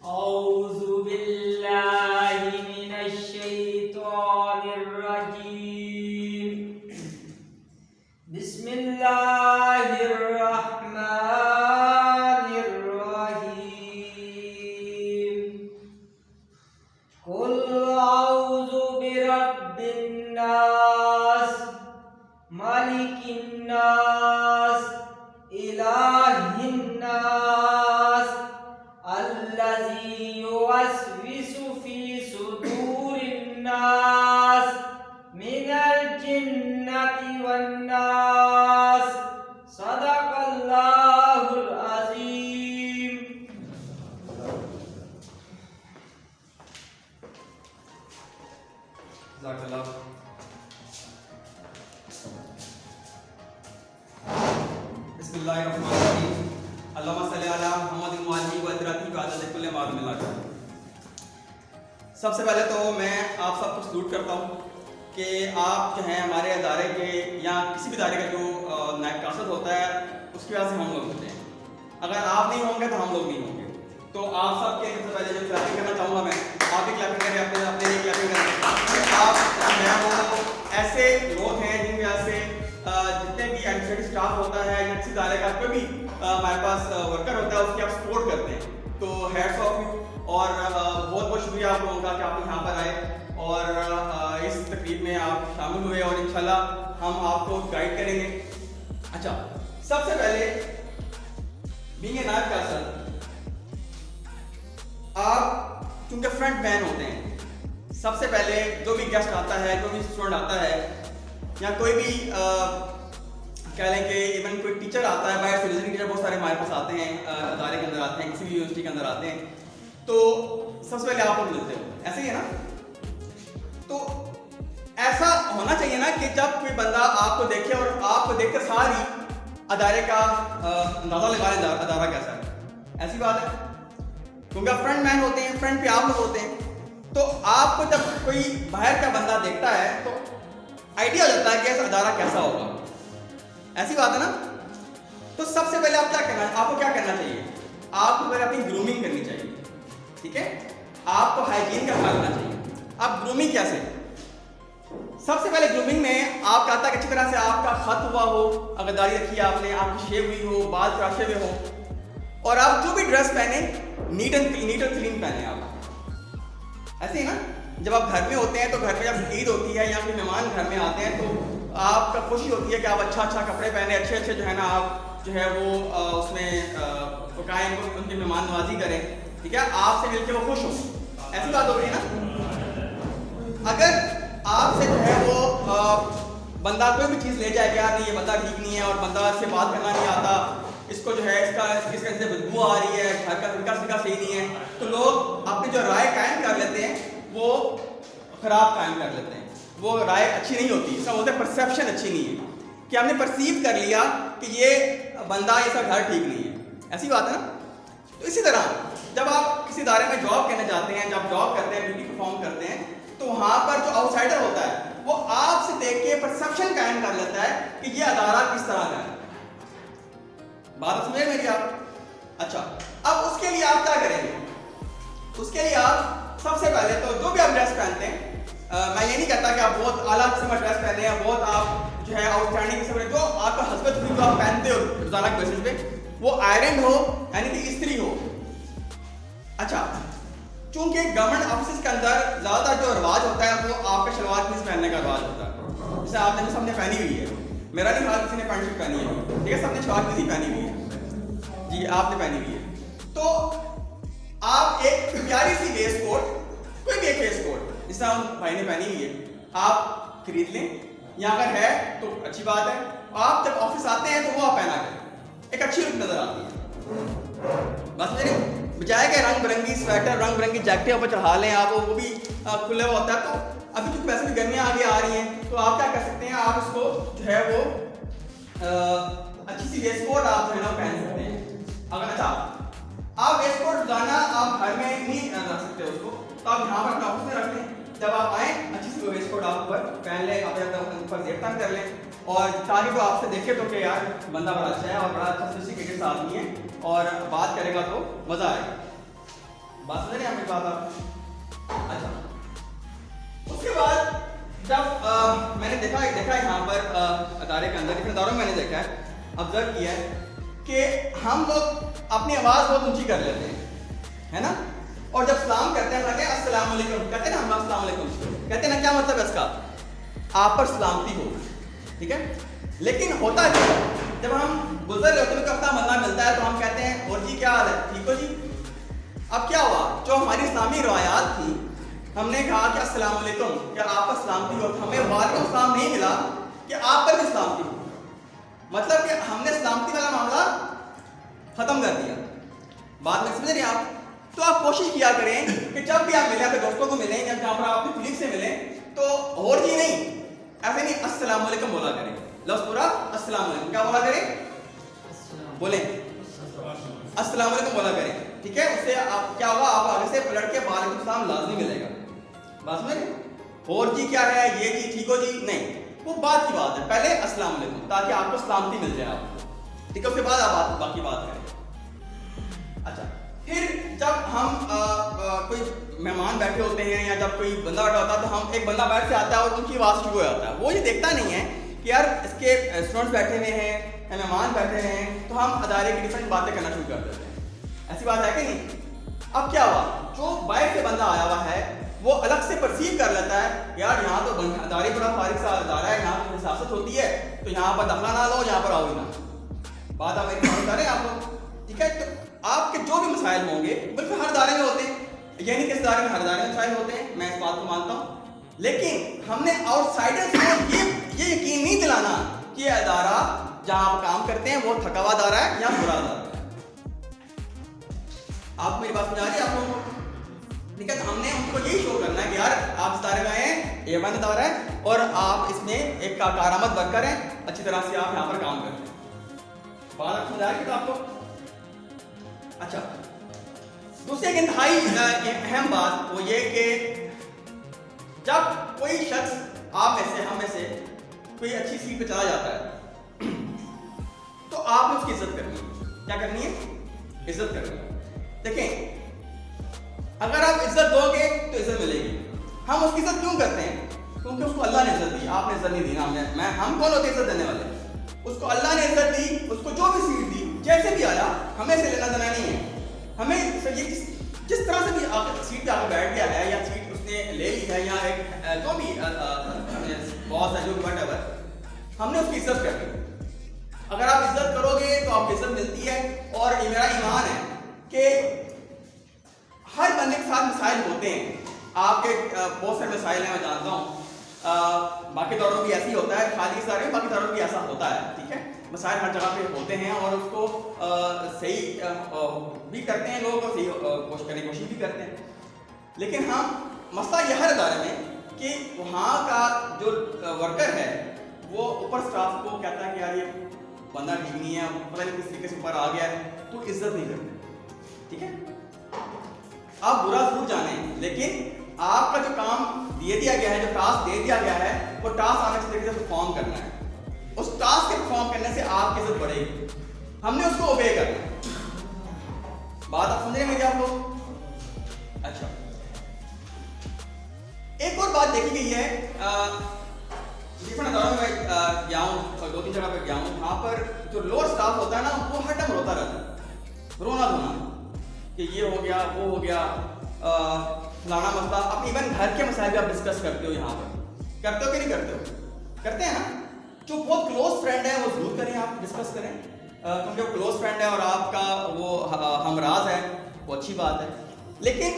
أعوذ بالله من الشيطان الرجيم. بسم الله الرحمن الرحيم. قل أعوذ برب الناس ملك الناس إله الناس الذي يوسوس في صدور الناس من الجنة والناس. صدق الله العظيم. جزاک اللہ. بسم اللہ الرحمن الرحیم. اللہم صلی علی محمد وعلی وطرتی بعد کل معلوم اللہ. سب سے پہلے تو میں آپ سب کو سلوٹ کرتا ہوں کہ آپ جو ہیں ہمارے ادارے کے یا کسی بھی ادارے کا جو نائب قاصد ہوتا ہے اس کی وجہ سے ہم لوگ ہوتے ہیں. اگر آپ نہیں ہوں گے تو ہم لوگ نہیں ہوں گے. تو آپ سب کے سب سے پہلے جو کلیپنگ کرنا چاہوں گا میں, آپ بھی کلیپنگ کریں, اپنے لیے کلیپنگ کریں. آپ میں وہ ایسے لوگ ہیں جن کی وجہ سے جتنے بھی ایڈمنسٹریٹو اسٹاف ہوتا ہے یا کسی ادارے کا کوئی بھی ہمارے پاس ورکر ہوتا ہے اس کی آپ سپورٹ کرتے ہیں. تو ہیڈس آف یو, اور بہت بہت شکریہ آپ لوگوں کا کہ آپ یہاں پر آئے اور اس تقریب میں آپ شامل ہوئے, اور انشاءاللہ ہم آپ کو گائیڈ کریں گے. اچھا, سب سے پہلے بینگ اے نائب قاصد, آپ چونکہ فرنٹ مین ہوتے ہیں, سب سے پہلے جو بھی گیسٹ آتا ہے, جو بھی اسٹوڈنٹ آتا ہے, یا کوئی بھی کہہ لیں کہ ایون کوئی ٹیچر آتا ہے, باہر سے وزٹنگ ٹیچر بہت سارے ہمارے پاس آتے ہیں, ادارے کے اندر آتے ہیں, کسی بھی یونیورسٹی کے اندر آتے ہیں, تو سب سے پہلے آپ لوگ ملتے ہو, ایسے ہی ہے نا. تو ایسا ہونا چاہیے نا کہ جب کوئی بندہ آپ کو دیکھے اور آپ کو دیکھ کر ساری ادارے کا اندازہ لگا لے ادارہ کیسا ہے. ایسی بات ہے, کیونکہ آپ فرنٹ مین ہوتے ہیں, فرنٹ پہ آپ لوگ ہوتے ہیں, تو آپ کو جب کوئی باہر کا بندہ دیکھتا ہے تو آئیڈیا لگتا ہے کہ ایسا ادارہ کیسا ہوگا. ایسی بات ہے نا. تو سب سے پہلے آپ کو کیا کرنا چاہیے, آپ کو پہلے اپنی گرومنگ کرنی چاہیے. ٹھیک ہے, آپ کو ہائیجین کا خیال رکھنا چاہیے. اب گرومنگ کیسے؟ سب سے پہلے گرومنگ میں آپ کا آتا ہے کہ اچھی طرح سے آپ کا خط ہوا ہو, اگر داڑھی رکھی ہے آپ نے, آپ کی شیو ہوئی ہو, بال تراشے ہوئے ہو, اور آپ جو بھی ڈریس پہنے نیٹ اینڈ کلین پہنے آپ. ایسے ہی نا, جب آپ گھر میں ہوتے ہیں تو گھر میں جب عید ہوتی ہے یا کوئی مہمان گھر میں آتے ہیں تو آپ کا خوشی ہوتی ہے کہ آپ اچھا کپڑے پہنے, اچھے جو ہے نا آپ جو ہے وہ اس میں پکائیں, ان کی مہمان نوازی کریں. ٹھیک ہے, آپ سے مل کے وہ خوش ہوں. ایسی بات ہو رہی ہے نا. اگر آپ سے جو ہے وہ بندہ کوئی بھی چیز لے جائے گا, نہیں یہ بندہ ٹھیک نہیں ہے اور بندہ اس سے بات کرنا نہیں آتا, اس کو جو ہے اس کے اندر بدبو آ رہی ہے, گھر کا طریقہ صحیح نہیں ہے, تو لوگ اپنی جو رائے قائم کر لیتے ہیں وہ خراب قائم کر لیتے ہیں. وہ رائے اچھی نہیں ہوتی, اس کا بولتے ہیں پرسیپشن اچھی نہیں ہے, کہ ہم نے پرسیو کر لیا کہ یہ بندہ ایسا گھر ٹھیک نہیں ہے. ایسی بات ہے نا. تو اسی طرح جب آپ کسی ادارے میں جاب کرنے جاتے ہیں, جب جاب کرتے ہیں, ڈیوٹی پرفارم کرتے ہیں, تو وہاں پر جو آؤٹ سائڈر ہوتا ہے وہ آپ سے دیکھ کے پرسیپشن قائم کر لیتا ہے کہ یہ ادارہ کس طرح کا ہے. بات سمجھے میری آپ؟ اچھا, اب اس کے لیے آپ کیا کریں گے؟ اس کے لیے آپ سب سے پہلے تو جو بھی آپ ڈریس پہنتے ہیں, میں یہ نہیں کہتا کہ آپ بہت اعلیٰ قسم کا ڈریس پہنے ہیں, بہت آپ جو ہے آؤٹ اسٹینڈنگ قسم کے, جو آپ کا حسبت جو آپ پہنتے ہو روزانہ کے بیسس پہ, وہ آئرن ہو, یعنی کہ استری ہو. اچھا, چونکہ گورنمنٹ آفسز کے اندر زیادہ تر جو رواج ہوتا ہے وہ آپ کا شلوار قمیض پہننے کا رواج ہوتا ہے, جیسے آپ نے سب نے پہنی ہوئی ہے. میرا نہیں خیال کسی نے پینٹ شرٹ پہنی ہے, ٹھیک ہے, سب نے شلوار قمیض ہی پہنی ہوئی ہے. جی, آپ نے پہنی ہوئی ہے. تو آپ ایک پیاری سی ویسٹ کوٹ, کوئی بھی ایک ویسٹ کوٹ جس طرح بھائی نے پہنی ہوئی ہے, آپ خرید لیں, یا اگر ہے تو اچھی بات ہے. آپ جب آفس آتے ہیں تو وہ آپ پہنا کریں, ایک اچھی لک نظر آتی ہے. بس میرے بجائے کہ رنگ برنگی سویٹر, رنگ برنگی جیکٹیں اوپر چڑھا لیں آپ, وہ بھی کھلے ہوا ہوتا ہے. تو ابھی چونکہ ویسے بھی گرمیاں آگے آ رہی ہیں, تو آپ کیا کر سکتے ہیں, آپ اس کو جو ہے وہ اچھی سی ویسٹ کوٹ آپ جو ہے نا پہن سکتے ہیں. اگر اچھا آپ ویسٹ کوٹ روزانہ آپ گھر میں نہیں رکھ سکتے اس کو, تو آپ یہاں پر اپنے آفس میں رکھ لیں. جب آپ آئیں اچھی سی ویسٹ کوٹ آپ اوپر پہن لیں, اپنے اوپر زیب تنگ کر لیں, اور تاکہ وہ آپ سے دیکھے تو کہ یار بندہ بڑا اچھا ہے اور بڑا اچھا سوفسٹیکیٹڈ آدمی ہے, اور بات کرے گا تو مزہ آئے گا. بات سمجھ رہے ہیں میری بات آپ؟ اچھا اس کے بعد جب میں نے دیکھا یہاں پر ادارے کے اندر ڈفرینٹ اداروں میں نے دیکھا ہے، آبزرو کیا ہے کہ ہم لوگ اپنی آواز بہت اونچی کر لیتے ہیں، ہے نا، اور جب سلام کرتے ہیں کہتے ہیں السلام علیکم، کہتے ہیں نا ہم لوگ السلام علیکم کہتے ہیں نا، کیا مطلب ہے اس کا؟ آپ پر سلامتی ہو، ٹھیک ہے. لیکن ہوتا ہے جب ہم گزر ہوتے ہیں اپنا بندہ ملتا ہے تو ہم کہتے ہیں اور جی کیا حال ہے، ٹھیک ہو جی. اب کیا ہوا، جو ہماری اسلامی روایات تھی، ہم نے کہا کہ السلام علیکم، کیا آپ پر سلامتی ہو، ہمیں وعلیکم السلام نہیں ملا کہ آپ پر بھی سلامتی ہو. مطلب کہ ہم نے سلامتی والا معاملہ ختم کر دیا. بات میں سمجھ رہے ہیں آپ؟ تو آپ کوشش کیا کریں کہ جب بھی آپ ملیں اپنے دوستوں کو ملیں یا جہاں پر آپ اپنے کلیگ سے ملیں تو اور جی نہیں، ایسے نہیں، السلام علیکم بولا کریں. لفظ پورا السلام علیکم، کیا بولا کریں؟ بولیں السلام علیکم بولا کریں، ٹھیک ہے. اس سے آپ کیا ہوگا، آپ آگے سے پلٹ کے وعلیکم السلام لازمی ملے گا. بات سمجھ رہے ہیں؟ اور جی کیا ہے، یہ جی ٹھیک ہو جی نہیں، وہ بات کی بات ہے. پہلے السلام علیکم تاکہ آپ کو سلامتی مل جائے آپ کو، ٹھیک ہے. اس کے بعد آپ باقی بات کریں. اچھا پھر جب ہم کوئی مہمان بیٹھے ہوتے ہیں یا جب کوئی بندہ بیٹھا ہوتا ہے تو ہم ایک بندہ بیٹھ سے آتا ہے اور ان کی آواز شروع ہو جاتا ہے. وہ یہ دیکھتا نہیں ہے کہ یار اس کے اسٹوڈنٹس بیٹھے ہوئے ہیں یا مہمان بیٹھے ہوئے ہیں، تو ہم ادارے کی ڈفرینٹ باتیں کرنا شروع کر دیتے ہیں. ایسی بات ہے کہ نہیں؟ اب کیا ہوا، جو باہر سے بندہ آیا ہوا ہے وہ الگ سے پرسیو کر لیتا ہے یار یہاں تو ادارے بڑا فارغ سا ادارہ ہے، یہاں تو حساست ہوتی ہے، تو یہاں پر داخلہ نہ لو، یہاں پر آؤ ہی نہ. بات آپ میری سمجھ رہے ہیں آپ لوگ، ٹھیک ہے. تو آپ کے جو بھی مسائل ہوں گے بالکل ہر ادارے میں ہوتے ہیں، یعنی کہ اس ادارے میں ہر ادارے میں مسائل ہوتے ہیں، میں اس بات کو مانتا ہوں. لیکن ہم نے آؤٹ سائڈرز کو یہ یقین نہیں دلانا کہ یہ ادارہ جہاں آپ کام کرتے ہیں وہ تھکا ہوا ادارہ ہے یا برا ادارہ ہے. آپ میری بات سمجھا رہی ہے آپ لوگوں کو؟ ٹھیک ہے. ہم نے ان کو یہی شو کرنا ہے کہ یار آپ اس ادارے میں آئے ہیں، A1 ادارہ ہے اور آپ اس میں ایک کارآمد ورکر ہیں، اچھی طرح سے آپ یہاں پر کام کرتے ہیں. بات آپ سمجھا رہی ہے آپ کو؟ اچھا دوسری ایک انتہائی اہم بات وہ یہ کہ جب کوئی شخص آپ میں سے ہم میں سے کوئی اچھی سیٹ پہ چلا جاتا ہے تو آپ نے اس کی عزت کرنی ہے. کیا کرنی ہے؟ عزت کرنی ہے. دیکھیں اگر آپ عزت دو گے تو عزت ملے گی. ہم اس کی عزت کیوں کرتے ہیں؟ کیونکہ اس کو اللہ نے عزت دی، آپ نے عزت نہیں دی نا. ہم کون ہوتے عزت دینے والے؟ اس کو اللہ نے عزت دی، اس کو جو بھی سیٹ دی جیسے بھی آیا ہمیں سے لینا دینا نہیں ہے. ہمیں یہ جس طرح سے بھی سیٹ پہ آ کے بیٹھ گیا ہے یا سیٹ اس نے لے لی ہے یا ایک جو بھی باس ہے جو بھی وٹ ایور، ہم نے اس کی عزت کرنی. اگر آپ عزت کرو گے تو آپ کو عزت ملتی ہے. اور یہ میرا ایمان ہے کہ ہر بندے کے ساتھ مسائل ہوتے ہیں. آپ کے بہت سارے مسائل ہیں، میں جانتا ہوں، باقی دوروں بھی ایسے ہی ہوتا ہے، خالی سارے باقی دوروں بھی ایسا ہوتا ہے، ٹھیک ہے. مسائل ہر جگہ پہ ہوتے ہیں اور اس کو صحیح بھی کرتے ہیں لوگ اور صحیح کوشش کرنے کی کوشش بھی کرتے ہیں. لیکن ہاں مسئلہ یہ ہر ادارے میں کہ وہاں کا جو ورکر ہے وہ اوپر اسٹاف کو کہتا ہے کہ یار یہ بندہ ٹھیک نہیں ہے، پتہ نہیں کس طریقے سے اوپر آ گیا ہے، تو عزت نہیں کرتے. ٹھیک ہے. آپ برا ضرور جانیں لیکن آپ کا جو کام دیا گیا ہے، جو ٹاسک دے دیا گیا ہے، وہ ٹاسک آپ نے اس طریقے سے پرفارم کرنا ہے. اس ٹاسک کے پرفارم کرنے سے آپ کی عزت بڑھے گی. ہم نے اس کو اوبے کرنا ہے. بات آپ سمجھ رہے ہیں آپ لوگ؟ اچھا ایک اور بات دیکھی گئی ہے، ڈفرینٹ اداروں میں گیا ہوں، 2-3 جگہ پہ گیا ہوں، وہاں پر جو لوور اسٹاف ہوتا ہے نا وہ ہر ٹائم روتا رہتا ہے، رونا دھونا کہ یہ ہو گیا وہ ہو گیا فلانا مسئلہ. آپ ایون گھر کے مسائل بھی آپ ڈسکس کرتے ہو، یہاں پر کرتے ہو کہ نہیں کرتے ہو؟ کرتے ہیں نا. جو بہت کلوز فرینڈ ہے وہ ضرور کریں، آپ ڈسکس کریں، کیونکہ وہ کلوز فرینڈ ہے اور آپ کا وہ ہمراز ہے، وہ اچھی بات ہے. لیکن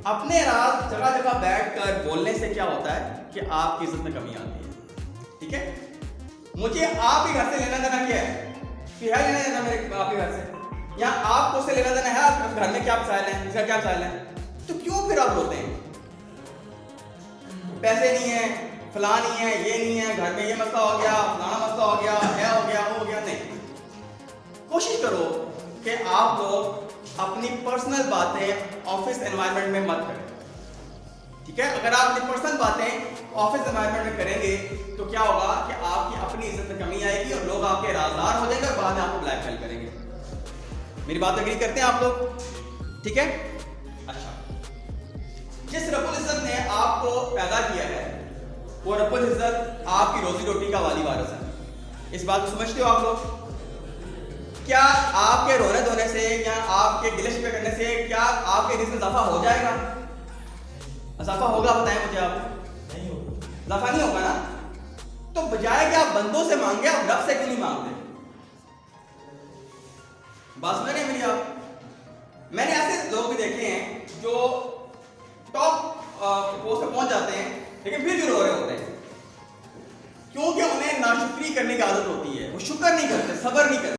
اپنے راز جگہ جگہ بیٹھ کر بولنے سے کیا ہوتا ہے کہ آپ کی عزت میں کمی آتی ہے. ٹھیک ہے. مجھے آپ کے گھر سے لینا دینا کیا ہے؟ کیا ہے لینا دینا میرے آپ کے گھر سے؟ یا آپ کو سے لینا دینا ہے آپ گھر میں کیا مسائل ہیں، اس کا کیا مسائل ہیں؟ تو کیوں پھر آپ روتے ہیں؟ پیسے نہیں ہیں، فلاں نہیں ہے، یہ نہیں ہے، گھر میں یہ مسئلہ ہو گیا، فلانا مسئلہ ہو گیا، یہ ہو گیا وہ ہو گیا. نہیں، کوشش کرو کہ آپ لوگ اپنی پرسنل باتیں آفس انوائرمنٹ میں مت کریں. ٹھیک ہے. اگر آپ اپنی پرسنل باتیں آفس انوائرمنٹ میں کریں گے تو کیا ہوگا کہ آپ کی اپنی عزت میں کمی آئے گی اور لوگ آپ کے رازدار ہو جائیں گے اور بعد میں آپ کو بلیک میل کریں گے. میری بات اگری کرتے ہیں آپ لوگ؟ ٹھیک ہے. اچھا جس رب العزت نے آپ کو پیدا کیا ہے وہ رب العزت آپ کی روزی روٹی کا والی وارث ہے. اس بات کو سمجھتے ہو آپ لوگ؟ کیا آپ کے رونے دھونے سے یا آپ کے گلے شکوے کرنے سے کیا آپ کے رزق میں اضافہ ہو جائے گا؟ اضافہ ہوگا؟ بتائیں مجھے آپ. نہیں ہوگا. اضافہ نہیں ہوگا نا. تو بجائے کہ آپ بندوں سے مانگے آپ رب سے کیوں نہیں مانگتے؟ بات سمجھ رہے ہیں میری آپ؟ میں نے ایسے لوگ بھی دیکھے ہیں جو ٹاپ پوسٹ پہ پہنچ جاتے ہیں لیکن پھر بھی رو رہے ہوتے ہیں کیونکہ انہیں ناشکری کرنے کی عادت ہوتی ہے. وہ شکر نہیں کرتے, صبر نہیں کرتے.